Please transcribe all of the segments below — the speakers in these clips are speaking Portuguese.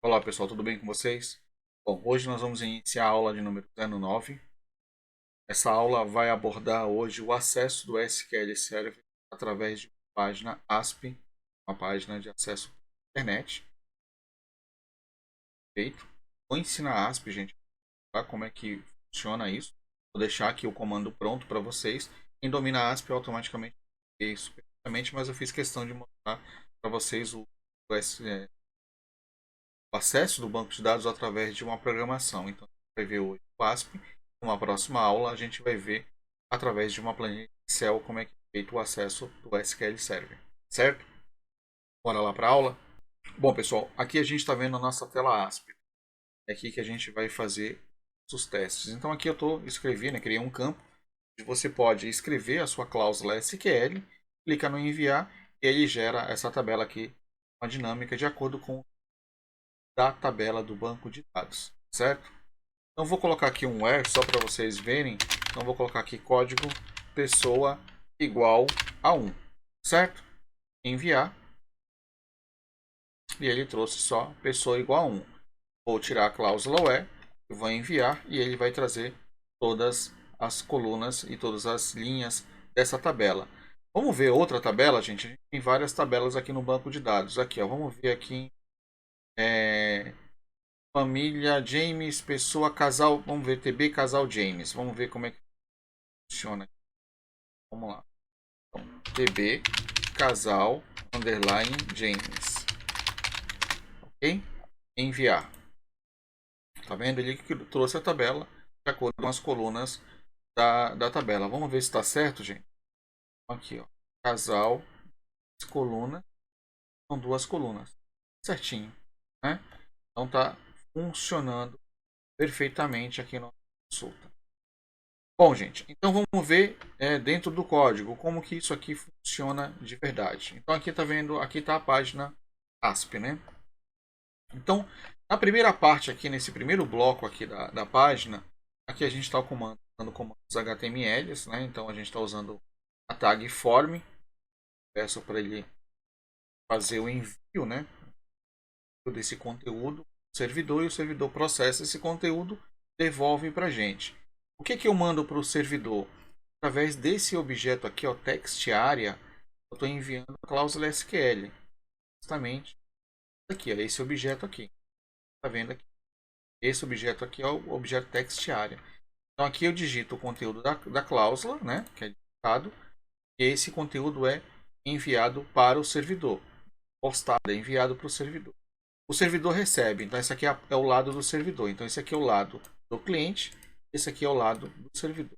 Olá pessoal, tudo bem com vocês? Bom, hoje nós vamos iniciar a aula de número 09. Essa aula vai abordar hoje o acesso do SQL Server através de uma página ASP, uma página de acesso à internet. Feito. Vou ensinar a ASP, gente, tá? Como é que funciona isso. Vou deixar aqui o comando pronto para vocês. Quem domina a ASP automaticamente fez isso perfeitamente, mas eu fiz questão de mostrar para vocês o acesso do banco de dados através de uma programação. Então, a gente vai ver hoje o ASP. Numa próxima aula, a gente vai ver através de uma planilha Excel como é que é feito o acesso do SQL Server. Certo? Bora lá para a aula? Bom, pessoal, aqui a gente está vendo a nossa tela ASP. É aqui que a gente vai fazer os testes. Então, aqui eu escrevi, né, criei um campo onde você pode escrever a sua cláusula SQL, clica no enviar e ele gera essa tabela aqui, uma dinâmica de acordo com da tabela do banco de dados, certo? Então vou colocar aqui um where só para vocês verem. Então vou colocar aqui código pessoa igual a 1, certo? Enviar e ele trouxe só pessoa igual a 1. Vou tirar a cláusula where, vou enviar e ele vai trazer todas as colunas e todas as linhas dessa tabela. Vamos ver outra tabela, gente. A gente tem várias tabelas aqui no banco de dados. Aqui, ó, vamos ver aqui. Família James, pessoa, casal. Vamos ver TB, casal James. Vamos ver como é que funciona. Vamos lá. Então, TB, casal, underline, James. Ok? Enviar. Tá vendo? Ele que trouxe a tabela de acordo com as colunas da tabela. Vamos ver se está certo, gente. Aqui, ó. Casal, coluna. São duas colunas. Certinho. Né? Então tá funcionando perfeitamente aqui na consulta. Bom, gente, então vamos ver dentro do código como que isso aqui funciona de verdade. Então aqui tá vendo, aqui tá a página ASP, né? Então, na primeira parte aqui, nesse primeiro bloco aqui da página, aqui a gente está usando comandos HTML, né? Então a gente está usando a tag form, peço para ele fazer o envio, né? Desse conteúdo ao servidor e o servidor processa esse conteúdo, devolve para a gente. O que eu mando para o servidor? Através desse objeto aqui, ó, text area, eu estou enviando a cláusula SQL. Justamente aqui, ó, esse objeto aqui. Tá vendo aqui? Esse objeto aqui é o objeto text area. Então aqui eu digito o conteúdo da cláusula, né, que é digitado, e esse conteúdo é enviado para o servidor. Postado, é enviado para o servidor. O servidor recebe, então esse aqui é o lado do servidor. Então esse aqui é o lado do cliente, esse aqui é o lado do servidor.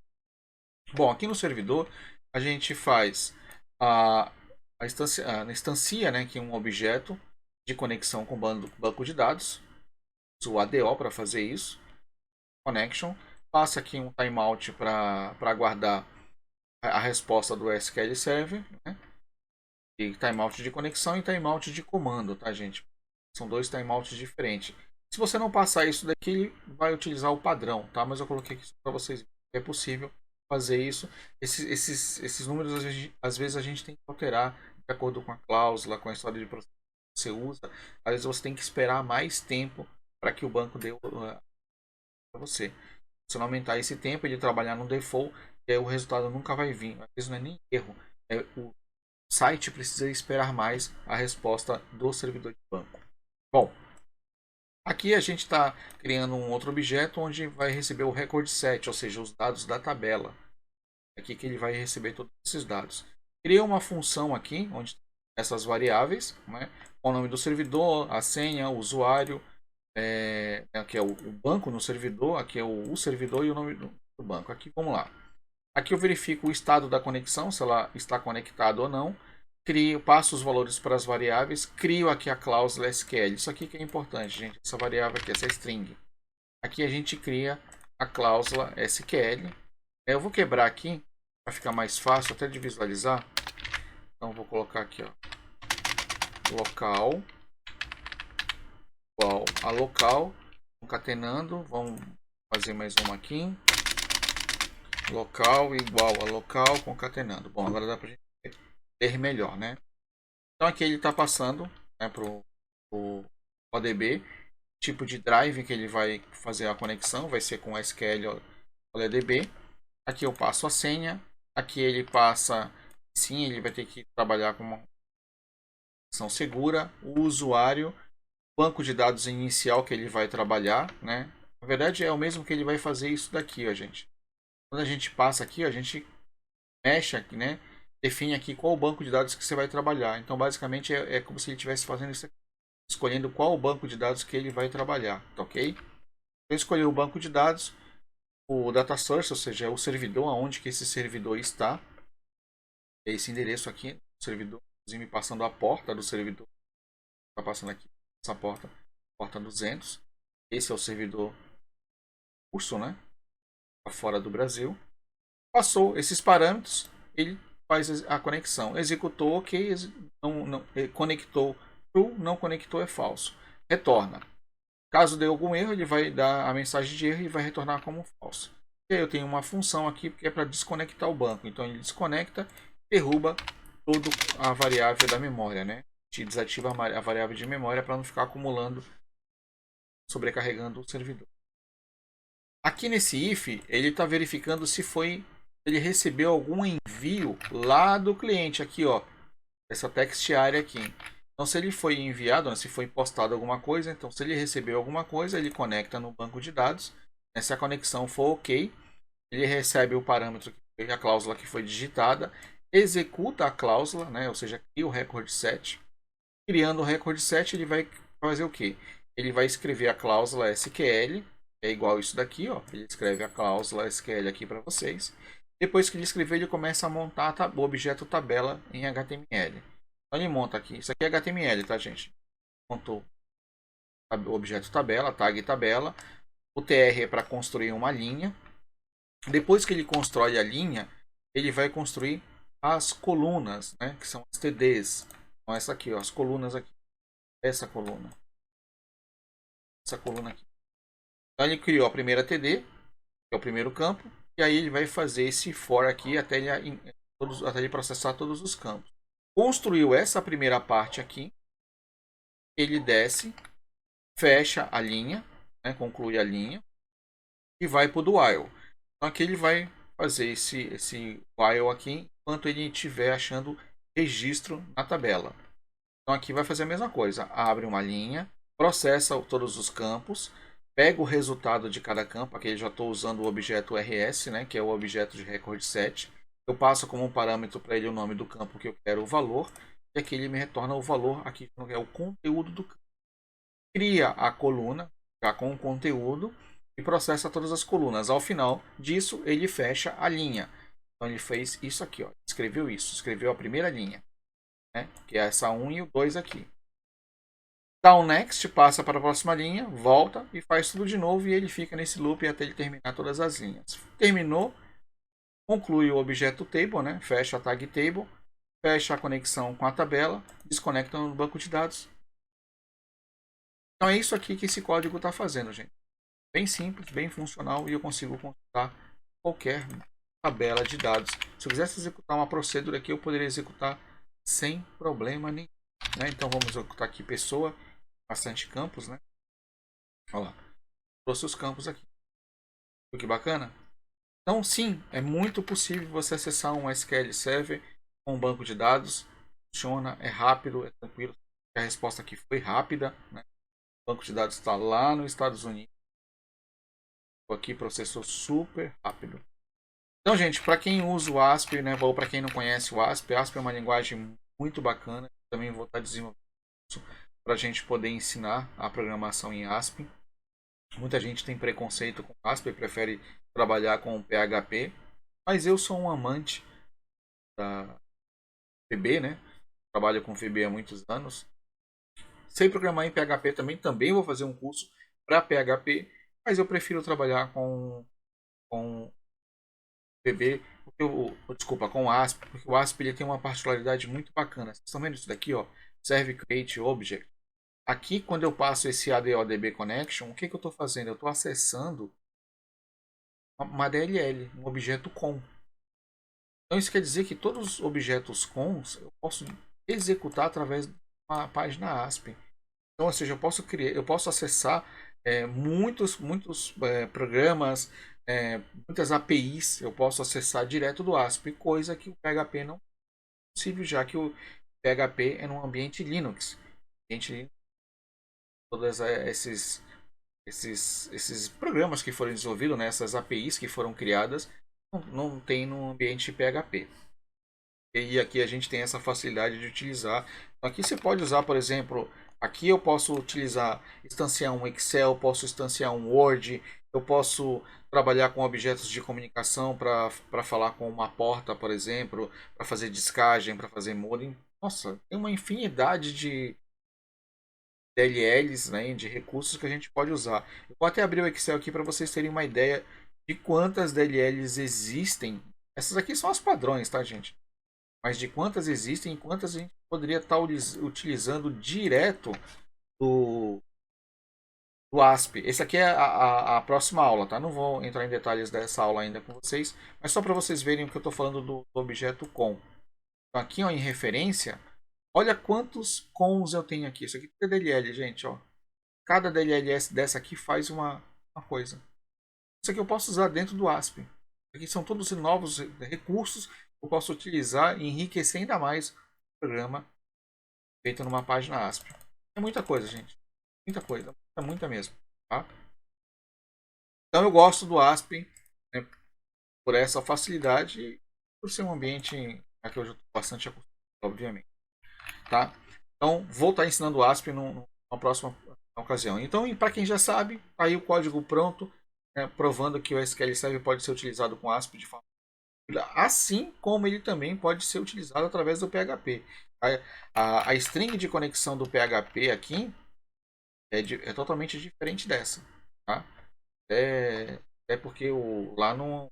Bom, aqui no servidor a gente faz a instancia, né, que é um objeto de conexão com o banco de dados. Uso o ADO para fazer isso. Connection. Passa aqui um timeout para aguardar a resposta do SQL Server. Né? E timeout de conexão e timeout de comando, tá, gente? São dois timeouts diferentes. Se você não passar isso daqui, ele vai utilizar o padrão, tá? Mas eu coloquei aqui para vocês verem que é possível fazer isso. Esses números, às vezes, a gente tem que alterar de acordo com a cláusula, com a história de processo que você usa. Às vezes você tem que esperar mais tempo para que o banco dê para você. Se não aumentar esse tempo, ele trabalhar no default, e aí o resultado nunca vai vir. Às vezes não é nem erro. O site precisa esperar mais a resposta do servidor de banco. Bom, aqui a gente está criando um outro objeto onde vai receber o record set, ou seja, os dados da tabela. Aqui que ele vai receber todos esses dados. Criei uma função aqui, onde essas variáveis, né, com o nome do servidor, a senha, o usuário, aqui é o banco no servidor, aqui é o servidor e o nome do banco. Aqui, vamos lá. Aqui eu verifico o estado da conexão, se ela está conectada ou não. Passo os valores para as variáveis, crio aqui a cláusula SQL. Isso aqui que é importante, gente. Essa variável aqui, essa string. Aqui a gente cria a cláusula SQL. Eu vou quebrar aqui para ficar mais fácil até de visualizar. Então vou colocar aqui, ó, local igual a local, concatenando. Vamos fazer mais uma aqui. Local igual a local, concatenando. Bom, agora dá para gente ver melhor, né? Então aqui ele está passando, né, para o ODB tipo de drive que ele vai fazer a conexão, vai ser com SQL OLEDB. Aqui eu passo a senha, aqui ele passa, sim, ele vai ter que trabalhar com uma conexão segura, o usuário, banco de dados inicial que ele vai trabalhar, né? Na verdade é o mesmo que ele vai fazer isso daqui, ó, gente. Quando a gente passa aqui, a gente mexe aqui, né? Define aqui qual o banco de dados que você vai trabalhar. Então, basicamente, é como se ele estivesse fazendo isso aqui, escolhendo qual o banco de dados que ele vai trabalhar, tá ok? Eu escolhi o banco de dados, o data source, ou seja, o servidor, aonde que esse servidor está. É esse endereço aqui, o servidor, inclusive passando a porta do servidor. Está passando aqui essa porta, porta 200. Esse é o servidor curso, né? Tá fora do Brasil. Passou esses parâmetros, ele faz a conexão. Executou, ok. Não, conectou, true. Não conectou, é falso. Retorna. Caso dê algum erro, ele vai dar a mensagem de erro e vai retornar como falso. E aí eu tenho uma função aqui que é para desconectar o banco. Então ele desconecta, derruba toda a variável da memória, né? Te desativa a variável de memória para não ficar acumulando, sobrecarregando o servidor. Aqui nesse if, ele está verificando se ele recebeu algum envio lá do cliente aqui, ó, essa text area aqui. Então, se ele foi enviado, né, se foi postado alguma coisa, então se ele recebeu alguma coisa, ele conecta no banco de dados. Né, se a conexão for ok, ele recebe o parâmetro, a cláusula que foi digitada, executa a cláusula, né, ou seja, cria o record set. Criando o record set, ele vai fazer o que? Ele vai escrever a cláusula SQL, é igual isso daqui, ó. Ele escreve a cláusula SQL aqui para vocês. Depois que ele escrever, ele começa a montar o objeto tabela em HTML. Então ele monta aqui. Isso aqui é HTML, tá, gente? Montou o objeto tabela, tag tabela. O TR é para construir uma linha. Depois que ele constrói a linha, ele vai construir as colunas, né? Que são as TDs. Então essa aqui, ó, as colunas aqui. Essa coluna. Essa coluna aqui. Então ele criou a primeira TD, que é o primeiro campo, e aí ele vai fazer esse for aqui até ele processar todos os campos. Construiu essa primeira parte aqui, ele desce, fecha a linha, né, conclui a linha, e vai para o do while. Então aqui ele vai fazer esse while aqui, enquanto ele estiver achando registro na tabela. Então aqui vai fazer a mesma coisa, abre uma linha, processa todos os campos, pega o resultado de cada campo. Aqui eu já estou usando o objeto RS, né, que é o objeto de record set. Eu passo como um parâmetro para ele o nome do campo que eu quero o valor, e aqui ele me retorna o valor, aqui que é o conteúdo do campo. Cria a coluna já com o conteúdo e processa todas as colunas. Ao final disso, ele fecha a linha. Então ele fez isso aqui, ó, escreveu isso, escreveu a primeira linha, né, que é essa 1 e o 2 aqui. Dá um next, passa para a próxima linha, volta e faz tudo de novo, e ele fica nesse loop até ele terminar todas as linhas. Terminou, conclui o objeto table, né? Fecha a tag table, fecha a conexão com a tabela, desconecta no banco de dados. Então é isso aqui que esse código está fazendo, gente. Bem simples, bem funcional, e eu consigo consultar qualquer tabela de dados. Se eu quisesse executar uma procedura aqui, eu poderia executar sem problema nenhum, né? Então vamos executar aqui pessoa, bastante campos, né? Olha lá, trouxe os campos aqui. Viu que bacana? Então sim, é muito possível você acessar um SQL Server com um banco de dados. Funciona, é rápido, é tranquilo. A resposta aqui foi rápida, né? O banco de dados está lá nos Estados Unidos. Aqui processou super rápido. Então, gente, para quem usa o ASP, né, ou para quem não conhece o ASP é uma linguagem muito bacana. Também vou estar desenvolvendo isso para a gente poder ensinar a programação em ASP. Muita gente tem preconceito com ASP e prefere trabalhar com PHP, mas eu sou um amante da VB, né? Trabalho com VB há muitos anos. Sei programar em PHP também vou fazer um curso para PHP, mas eu prefiro trabalhar com VB, desculpa, com ASP, porque o ASP ele tem uma particularidade muito bacana. Vocês estão vendo isso daqui, ó? Serve Create Object. Aqui, quando eu passo esse ADODB Connection, o que eu estou fazendo? Eu estou acessando uma DLL, um objeto com. Então isso quer dizer que todos os objetos cons eu posso executar através de uma página ASP. Então, ou seja, eu posso acessar muitos programas, muitas APIs, eu posso acessar direto do ASP, coisa que o PHP não é possível, já que o PHP é num ambiente Linux. Ambiente Linux, todos esses programas que foram desenvolvidos, né, essas APIs que foram criadas, não tem no ambiente PHP. E aqui a gente tem essa facilidade de utilizar. Aqui você pode usar, por exemplo, aqui eu posso utilizar, instanciar um Excel, posso instanciar um Word, eu posso trabalhar com objetos de comunicação para falar com uma porta, por exemplo, para fazer discagem, para fazer modem. Nossa, tem uma infinidade de DLLs, né, de recursos que a gente pode usar. Eu vou até abrir o Excel aqui para vocês terem uma ideia de quantas DLLs existem. Essas aqui são as padrões, tá, gente? Mas de quantas existem e quantas a gente poderia estar utilizando direto do, do ASP. Esse aqui é a próxima aula, tá? Não vou entrar em detalhes dessa aula ainda com vocês, mas só para vocês verem o que eu estou falando do objeto com. Então, aqui ó, em referência, olha quantos cons eu tenho aqui. Isso aqui é DLL, gente. Ó. Cada DLL dessa aqui faz uma coisa. Isso aqui eu posso usar dentro do ASP. Aqui são todos os novos recursos que eu posso utilizar e enriquecer ainda mais o programa feito numa página ASP. É muita coisa, gente. Muita coisa. Muita mesmo. Tá? Então eu gosto do ASP, né, por essa facilidade e por ser um ambiente que eu já estou bastante acostumado, obviamente. Tá? Então vou estar ensinando o ASP numa próxima ocasião. Então, para quem já sabe, tá aí o código pronto, né, provando que o SQL Server pode ser utilizado com ASP de forma assim como ele também pode ser utilizado através do PHP. A string de conexão do PHP aqui é totalmente diferente dessa. Tá? É porque lá não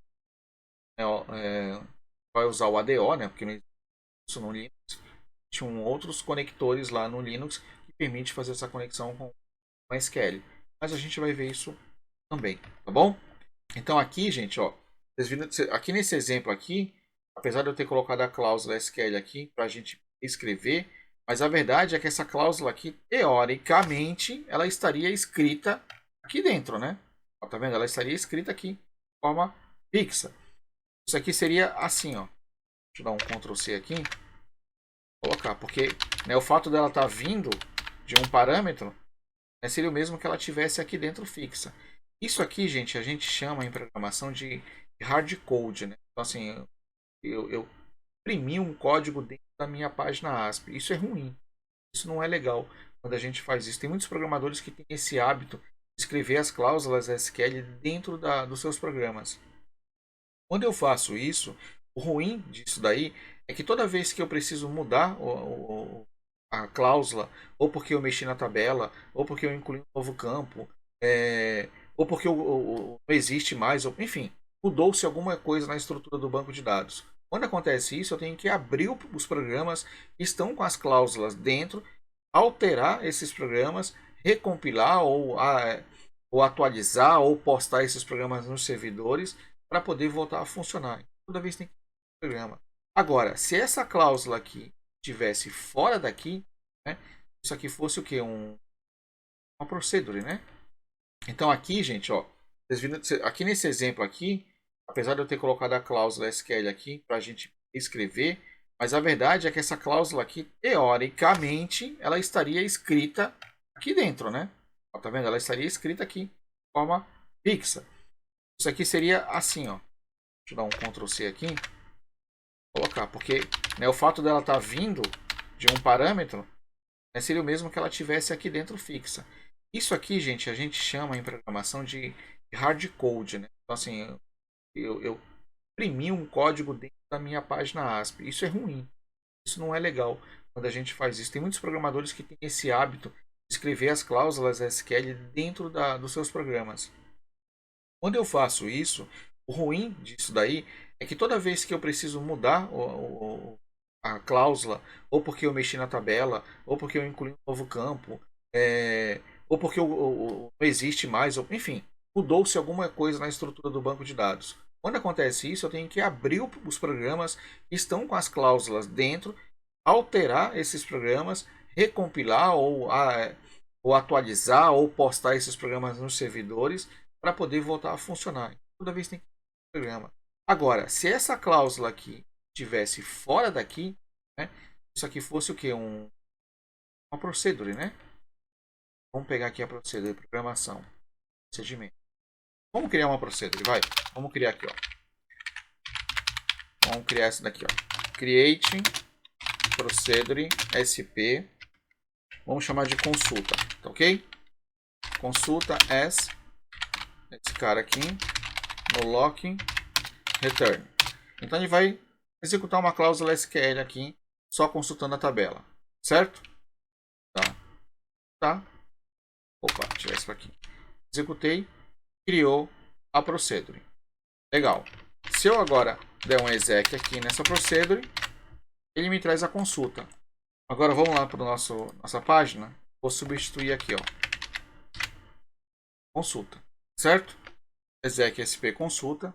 vai usar o ADO, né? Porque não existe isso no Linux. Tinham outros conectores lá no Linux que permite fazer essa conexão com o SQL. Mas a gente vai ver isso também, tá bom? Então aqui, gente, ó, vocês viram, aqui nesse exemplo aqui, apesar de eu ter colocado a cláusula SQL aqui para a gente escrever, mas a verdade é que essa cláusula aqui, teoricamente, ela estaria escrita aqui dentro, né? Ó, tá vendo? Ela estaria escrita aqui de forma fixa. Isso aqui seria assim, ó. Deixa eu dar um Ctrl C aqui. Colocar, porque né, o fato dela estar vindo de um parâmetro né, seria o mesmo que ela tivesse aqui dentro fixa. Isso aqui, gente, a gente chama em programação de hard code. Né? Então, assim, eu imprimi um código dentro da minha página ASP. Isso é ruim. Isso não é legal quando a gente faz isso. Tem muitos programadores que têm esse hábito de escrever as cláusulas SQL dentro dos seus programas. Quando eu faço isso, o ruim disso daí é que toda vez que eu preciso mudar a cláusula, ou porque eu mexi na tabela, ou porque eu incluí um novo campo, ou porque não existe mais, ou, enfim, mudou-se alguma coisa na estrutura do banco de dados. Quando acontece isso, eu tenho que abrir os programas que estão com as cláusulas dentro, alterar esses programas, recompilar ou atualizar ou postar esses programas nos servidores para poder voltar a funcionar. Toda vez tem que ter um programa. Agora, se essa cláusula aqui estivesse fora daqui, né, isso aqui fosse o que? Uma procedure, né? Então aqui, gente, ó, vocês viram, aqui nesse exemplo aqui, apesar de eu ter colocado a cláusula SQL aqui para a gente escrever, mas a verdade é que essa cláusula aqui, teoricamente, ela estaria escrita aqui dentro, né? Ó, tá vendo? Ela estaria escrita aqui de forma fixa. Isso aqui seria assim, ó. Deixa eu dar um Ctrl C aqui. Colocar, porque né, o fato dela estar vindo de um parâmetro né, seria o mesmo que ela tivesse aqui dentro fixa. Isso aqui, gente, a gente chama em programação de hard code. Né? Então, assim, eu imprimi um código dentro da minha página ASP. Isso é ruim. Isso não é legal quando a gente faz isso. Tem muitos programadores que têm esse hábito de escrever as cláusulas SQL dentro dos seus programas. Quando eu faço isso, o ruim disso daí é que toda vez que eu preciso mudar a cláusula, ou porque eu mexi na tabela, ou porque eu incluí um novo campo, ou porque não existe mais, ou, enfim, mudou-se alguma coisa na estrutura do banco de dados. Quando acontece isso, eu tenho que abrir os programas que estão com as cláusulas dentro, alterar esses programas, recompilar ou atualizar ou postar esses programas nos servidores para poder voltar a funcionar. Toda vez tem que ter um programa. Agora, se essa cláusula aqui estivesse fora daqui, né, isso aqui fosse o que? Uma procedure, né? Vamos pegar aqui a procedure, programação, procedimento. Vamos criar uma procedure, vai. Vamos criar aqui, ó. Vamos criar essa daqui, ó. Create procedure SP. Vamos chamar de consulta, tá ok? Consulta as esse cara aqui no locking return. Então ele vai executar uma cláusula SQL aqui, só consultando a tabela, certo? Tá. Opa, tirar isso aqui. Executei, criou a procedure. Legal. Se eu agora der um exec aqui nessa procedure, ele me traz a consulta. Agora vamos lá para nossa página. Vou substituir aqui, ó, consulta, certo? Exec SP consulta.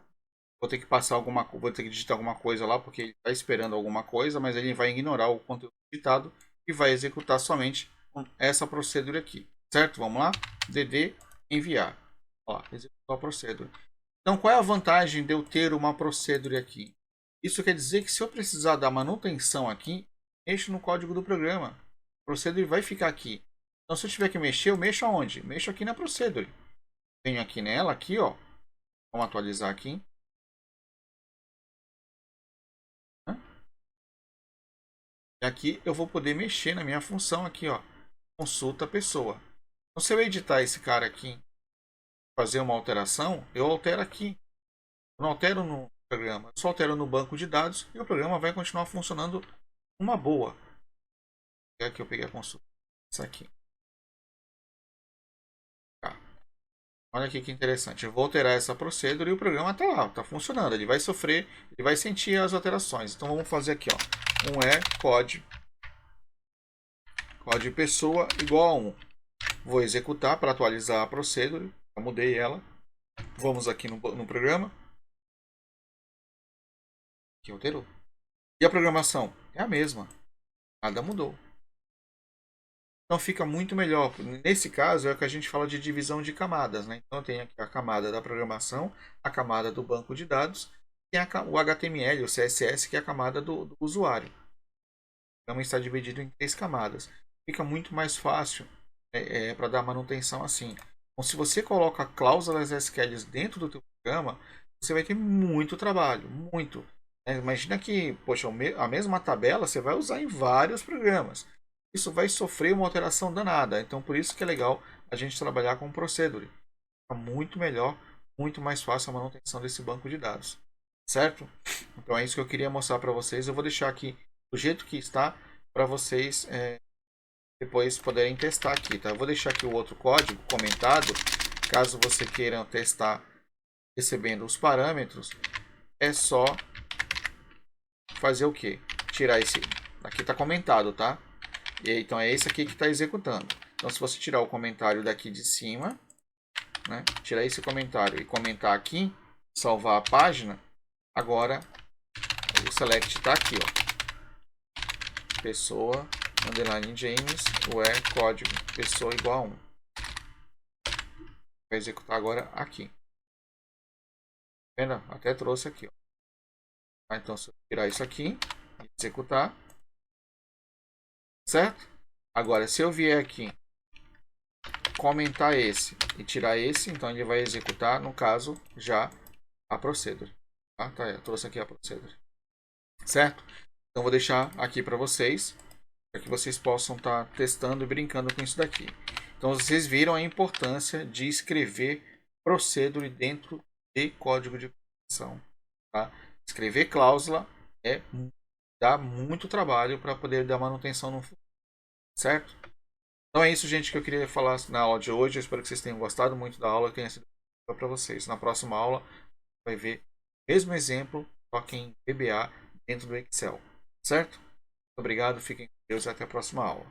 Vou ter que passar vou ter que digitar alguma coisa lá porque ele está esperando alguma coisa, mas ele vai ignorar o conteúdo digitado e vai executar somente essa procedure aqui, certo? Vamos lá, dd enviar. Ó, executar a procedure. Então, qual é a vantagem de eu ter uma procedure aqui? Isso quer dizer que se eu precisar da manutenção aqui, mexo no código do programa. A procedure vai ficar aqui. Então, se eu tiver que mexer, eu mexo aonde? Mexo aqui na procedure. Venho aqui nela, aqui, ó. Vamos atualizar aqui. E aqui eu vou poder mexer na minha função aqui, ó. Consulta pessoa. Então, se eu editar esse cara aqui, fazer uma alteração, eu altero aqui. Eu não altero no programa, eu só altero no banco de dados e o programa vai continuar funcionando uma boa. Aqui eu peguei a consulta. Isso aqui. Tá. Olha aqui que interessante. Eu vou alterar essa procedure e o programa está lá, está funcionando. Ele vai sofrer, ele vai sentir as alterações. Então vamos fazer aqui, ó. code pessoa igual a 1. Vou executar para atualizar a procedure. Eu mudei ela. Vamos aqui no programa. Que alterou. E a programação é a mesma. Nada mudou. Então fica muito melhor. Nesse caso é o que a gente fala de divisão de camadas, né? Então eu tenho aqui a camada da programação, a camada do banco de dados e o HTML, o CSS, que é a camada do usuário. Então está dividido em 3 camadas. Fica muito mais fácil para dar manutenção assim. Então, se você coloca cláusulas SQL dentro do teu programa, você vai ter muito trabalho, muito. Imagina que, poxa, a mesma tabela você vai usar em vários programas. Isso vai sofrer uma alteração danada. Então, por isso que é legal a gente trabalhar com procedure. Fica muito melhor, muito mais fácil a manutenção desse banco de dados. Certo? Então, é isso que eu queria mostrar para vocês. Eu vou deixar aqui do jeito que está para vocês depois poderem testar aqui. Tá? Eu vou deixar aqui o outro código comentado. Caso você queira testar recebendo os parâmetros, é só fazer o que? Tirar esse. Aqui está comentado, tá? Então é esse aqui que está executando. Então se você tirar o comentário daqui de cima, né, tirar esse comentário e comentar aqui, salvar a página, agora o select está aqui, ó. Pessoa, underline James, where código pessoa igual a 1. Vai executar agora aqui. Vendo? Até trouxe aqui, ó. Então se eu tirar isso aqui e executar, certo? Agora, se eu vier aqui comentar esse e tirar esse, então ele vai executar, no caso, já a procedure. Tá? Eu trouxe aqui a procedure. Certo? Então, vou deixar aqui para vocês, para que vocês possam estar testando e brincando com isso daqui. Então, vocês viram a importância de escrever procedure dentro de código de programação. Tá? Escrever cláusula dá muito trabalho para poder dar manutenção no futuro. Certo? Então é isso, gente, que eu queria falar na aula de hoje. Eu espero que vocês tenham gostado muito da aula, que tenha sido para vocês. Na próxima aula, vai ver o mesmo exemplo, só que em VBA dentro do Excel. Certo? Muito obrigado, fiquem com Deus e até a próxima aula.